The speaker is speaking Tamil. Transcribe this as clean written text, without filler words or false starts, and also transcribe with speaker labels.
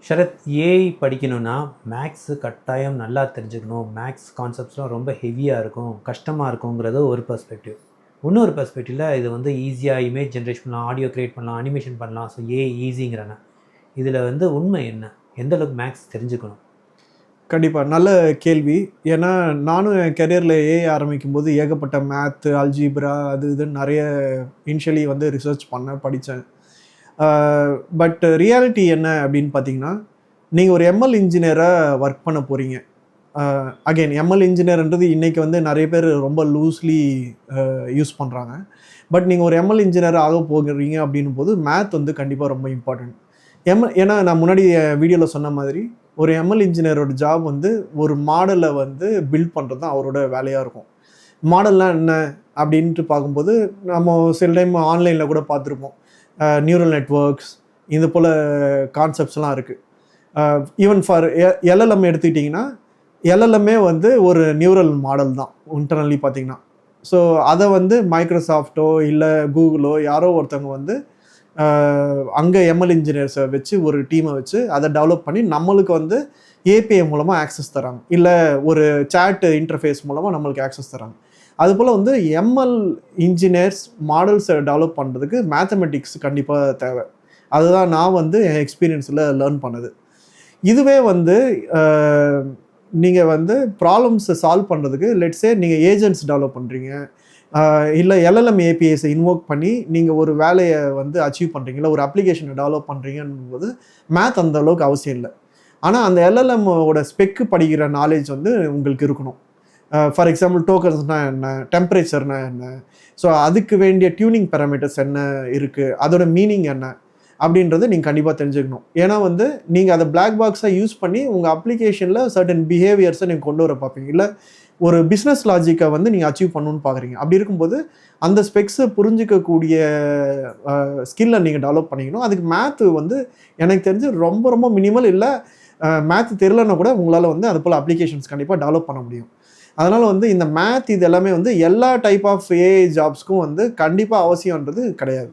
Speaker 1: ஷரத், ஏஐ படிக்கணும்னா மேக்ஸு கட்டாயம் நல்லா தெரிஞ்சுக்கணும். மேக்ஸ் கான்செப்ட்ஸ்லாம் ரொம்ப ஹெவியாக இருக்கும், கஷ்டமாக இருக்குங்கிறது ஒரு பெர்ஸ்பெக்டிவ். இன்னொரு பெர்ஸ்பெக்டிவில் இது வந்து ஈஸியாக இமேஜ் ஜென்ரேஷன் பண்ணலாம், ஆடியோ க்ரியேட் பண்ணலாம், அனிமேஷன் பண்ணலாம். ஸோ ஏஐ ஈஸிங்கிறன. இதில் வந்து உண்மை என்ன? எந்த அளவுக்கு மேக்ஸ் தெரிஞ்சுக்கணும்?
Speaker 2: கண்டிப்பாக நல்ல கேள்வி. ஏன்னா நானும் என் கெரியரில் ஏஐ ஆரம்பிக்கும்போது ஏகப்பட்ட மேத்து, அல்ஜீப்ரா அது இதுன்னு நிறைய இனிஷியலி வந்து ரிசர்ச் பண்ணேன், படித்தேன். பட் ரியாலிட்டி என்ன அப்படின்னு பார்த்தீங்கன்னா, நீங்கள் ஒரு எம்எல் இன்ஜினியராக ஒர்க் பண்ண போகிறீங்க. அகெயின் எம்எல் இன்ஜினியர்ன்றது இன்றைக்கி வந்து நிறைய பேர் ரொம்ப லூஸ்லி யூஸ் பண்ணுறாங்க. பட் நீங்கள் ஒரு எம்எல் இன்ஜினியர் ஆக போகிறீங்க அப்படின்னும் போது மேத் வந்து கண்டிப்பாக ரொம்ப இம்பார்ட்டன்ட். ஏன்னா நான் முன்னாடி வீடியோவில் சொன்ன மாதிரி ஒரு எம்எல் இன்ஜினியரோட ஜாப் வந்து ஒரு மாடலை வந்து பில்ட் பண்ணுறது தான் அவரோட வேலையாக இருக்கும். மாடல்லாம் என்ன அப்படின்ட்டு பார்க்கும்போது நம்ம சில டைம் ஆன்லைனில் கூட பார்த்துருப்போம். நியூரல் நெட்வொர்க்ஸ் இது போல் கான்செப்ட்ஸ்லாம் இருக்குது. ஈவன் ஃபார் எல்எல்எம் எடுத்துக்கிட்டிங்கன்னா எல்எல்எம்மே வந்து ஒரு நியூரல் மாடல் தான் இன்டர்னலி பார்த்திங்கன்னா. ஸோ அதை வந்து மைக்ரோசாஃப்ட்டோ இல்லை கூகுளோ யாரோ ஒருத்தவங்க வந்து அங்கே எம்எல் இன்ஜினியர்ஸை வச்சு ஒரு டீமை வச்சு அதை டெவலப் பண்ணி நம்மளுக்கு வந்து ஏபிஐ மூலமாக ஆக்சஸ் தராங்க, இல்லை ஒரு சேட் இன்டர்ஃபேஸ் மூலமாக நம்மளுக்கு ஆக்சஸ் தராங்க. அதுபோல் வந்து எம்எல் இன்ஜினியர்ஸ் மாடல்ஸை டெவலப் பண்ணுறதுக்கு மேத்தமெட்டிக்ஸ் கண்டிப்பாக தேவை. அதுதான் நான் வந்து என் எக்ஸ்பீரியன்ஸில் லேர்ன் பண்ணது. இதுவே வந்து நீங்கள் வந்து ப்ராப்ளம்ஸை சால்வ் பண்ணுறதுக்கு லெட்ஸே நீங்கள் ஏஜென்ட்ஸ் டெவலப் பண்ணுறீங்க, இல்லை எல்எல்எம் ஏபிஐஸை இன்வோக் பண்ணி நீங்கள் ஒரு வேலையை வந்து அச்சீவ் பண்ணுறீங்க, இல்லை ஒரு அப்ளிகேஷனை டெவலப் பண்ணுறீங்கன்னும் போது மேத் அந்த அளவுக்கு அவசியம் இல்லை. ஆனால் அந்த எல்எல்எம்மோட ஸ்பெக்கு படிக்கிற நாலேஜ் வந்து உங்களுக்கு இருக்கணும். ஃபார் எக்ஸாம்பிள் டோக்கன்ஸ்னால் என்ன, டெம்பரேச்சர்னால் என்ன, ஸோ அதுக்கு வேண்டிய டியூனிங் பேராமீட்டர்ஸ் என்ன இருக்குது, அதோட மீனிங் என்ன அப்படின்றது நீங்கள் கண்டிப்பாக தெரிஞ்சுக்கணும். ஏன்னா வந்து நீங்கள் அதை பிளாக் பாக்ஸாக யூஸ் பண்ணி உங்கள் அப்ளிகேஷனில் சர்டன் பிஹேவியர்ஸை நீங்கள் கொண்டு வர பார்ப்பீங்க, இல்லை ஒரு பிஸ்னஸ் லாஜிக்கை வந்து நீங்கள் அச்சீவ் பண்ணணுன்னு பார்க்குறீங்க. அப்படி இருக்கும்போது அந்த ஸ்பெக்ஸை புரிஞ்சிக்கக்கூடிய ஸ்கில்லை நீங்கள் டெவலப் பண்ணிக்கணும். அதுக்கு மேத்து வந்து எனக்கு தெரிஞ்சு ரொம்ப ரொம்ப மினிமல், இல்லை மேத்து தெரியலன்னா கூட உங்களால் வந்து அது போல் அப்ளிகேஷன்ஸ் கண்டிப்பாக டெவலப் பண்ண முடியும். அதனால் வந்து இந்த மேத் இது எல்லாமே வந்து எல்லா டைப் ஆஃப் ஏஐ ஜாப்ஸ்க்கும் வந்து கண்டிப்பாக அவசியன்றது கிடையாது.